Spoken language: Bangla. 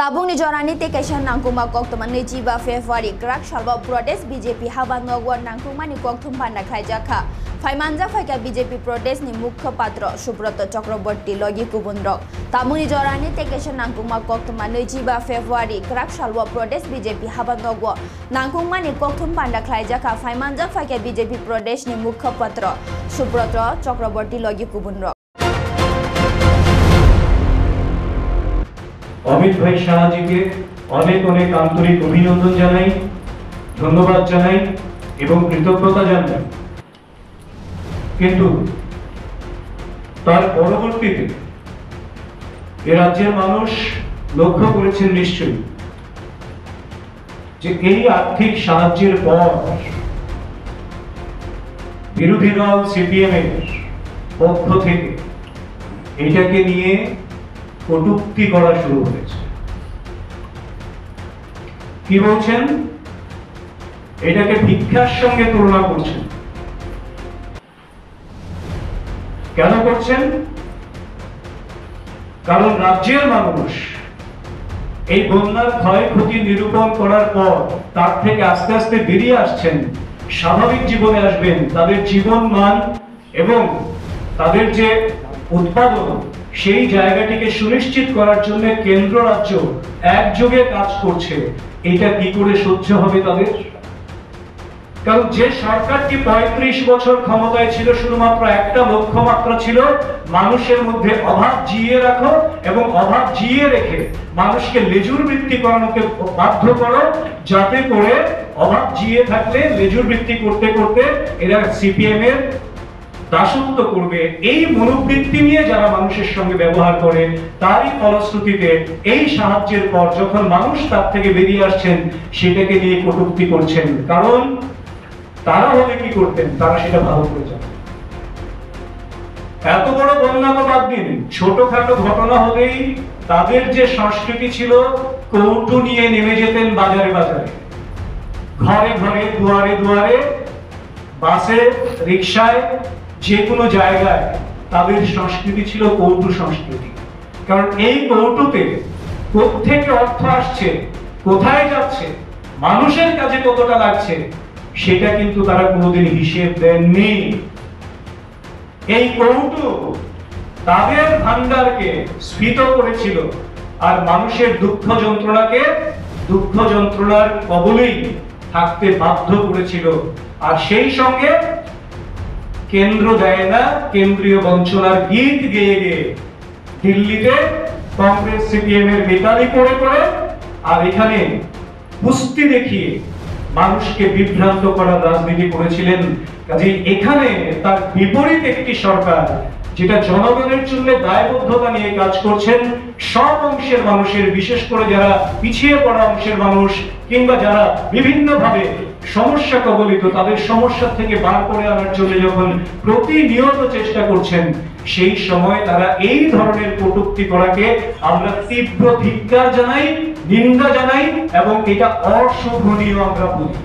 Tabung ni jorani te kesan nangkuma kok teman neji ba Februari gerak salwa protes BJP haban ngogwan nangkuma ni kok tumpan na khaijaka faimanja faika BJP protes ni mukha patra Subroto Chakraborty logi kubunrok tabung ni jorani te kesan nangkuma kok teman neji ba Februari gerak salwa protes BJP haban ngogwa nangkuma ni kok tumpan na khaijaka faimanja faika BJP protes ni mukha patra Subroto Chakraborty logi kubunrok Amit ভাই সাহাজিকে অনেক অনেক আন্তরিক অভিনন্দন জানাই, ধন্যবাদ জানাই এবং কৃতজ্ঞতা জানাই। কিন্তু তার পরবর্তীতে এ রাজ্যের মানুষ লক্ষ্য করেছেন নিশ্চয়ই যে এই আর্থিক সাহায্যের পর বিরোধী দল সিপিএম এর পক্ষ থেকে এটাকে নিয়ে কটূক্তি করা শুরু হয়েছে। কি বলছেন? এটাকে ভিক্ষার সঙ্গে তুলনা করছেন। কেন করছেন? কারণ রাজ্যের মানুষ এই বন্যার ক্ষয়ক্ষতি নিরূপণ করার পর তার থেকে আস্তে আস্তে বেরিয়ে আসছেন, স্বাভাবিক জীবনে আসবেন, তাদের জীবন মান এবং তাদের যে উৎপাদন সেই জায়গাটিকে সুনিশ্চিত করার জন্য কেন্দ্র রাজ্য একযোগে কাজ করছে। এটা কি করে সহ্য হবে তাদের? কারণ যে সরকারটি ৩৫ বছর ক্ষমতায় ছিল শুধুমাত্র একটা লক্ষ্যমাত্র ছিল মানুষের মধ্যে অভাব জিইয়ে রাখো এবং অভাব জিইয়ে রেখে মানুষকে লেজুর বৃত্তি করানোকে বাধ্য করো, যাতে করে অভাব জিইয়ে থাকলে লেজুর বৃত্তি করতে করতে এরা সিপিএম এর দাসত্ব করবে। এই মনোবৃত্তি নিয়ে যারা মানুষের সঙ্গে ব্যবহার করে তারই ফলশ্রুতিতে এই সাহায্যের পর যখন মানুষ তার থেকে বেরিয়ে আসছেন সেটাকে নিয়ে কটূক্তি করছেন। কারণ তারা হলে কি করতেন, তারা সেটা ভালো করে জানেন। এত বড় বন্যা তো বাদ দিন, ছোটখাটো ঘটনা হলেই তাদের যে সংস্কৃতি ছিল কৌটো নিয়ে নেমে যেতেন বাজারে বাজারে, ঘরে ঘরে, দুয়ারে দুয়ারে, বাসে, রিকশায়, যে কোনো জায়গায় তাদের সংস্কৃতি ছিল কৌটো সংস্কৃতি। কারণ এই কৌটোতে কোত্থেকে অর্থ আসছে, কোথায় যাচ্ছে, মানুষের কাছে কতটা লাগছে সেটা কিন্তু তারা কোনোদিন হিসেব দেননি। এই কৌটো তাদের ভান্ডারকে স্ফীত করেছিল আর মানুষের দুঃখ যন্ত্রণাকে দুঃখ যন্ত্রণার কবলেই থাকতে বাধ্য করেছিল। আর সেই সঙ্গে কেন্দ্র দেয় না, কেন্দ্রীয় বঞ্চনার গীত গেয়ে গেয়ে দিল্লিতে কংগ্রেস সিপিএম এর বেতালি করে করে আর এখানে কুস্তি দেখিয়ে মানুষকে বিভ্রান্ত করার রাজনীতি করেছিলেন। কাজেই এখানে তার বিপরীত একটি সরকার যেটা জনগণের জন্য দায়বদ্ধতা নিয়ে কাজ করছেন, সব অংশের মানুষের, বিশেষ করে যারা পিছিয়ে পড়া অংশের মানুষ কিংবা যারা বিভিন্নভাবে সমস্যা কবলিত তাদের সমস্যা থেকে বার করে আনার জন্য যখন প্রতিনিয়ত চেষ্টা করছেন, সেই সময় তারা এই ধরনের কটূক্তি করাকে আমরা তীব্র ধিক্কার জানাই, নিন্দা জানাই এবং এটা অশোভনীয় আমরা বলি।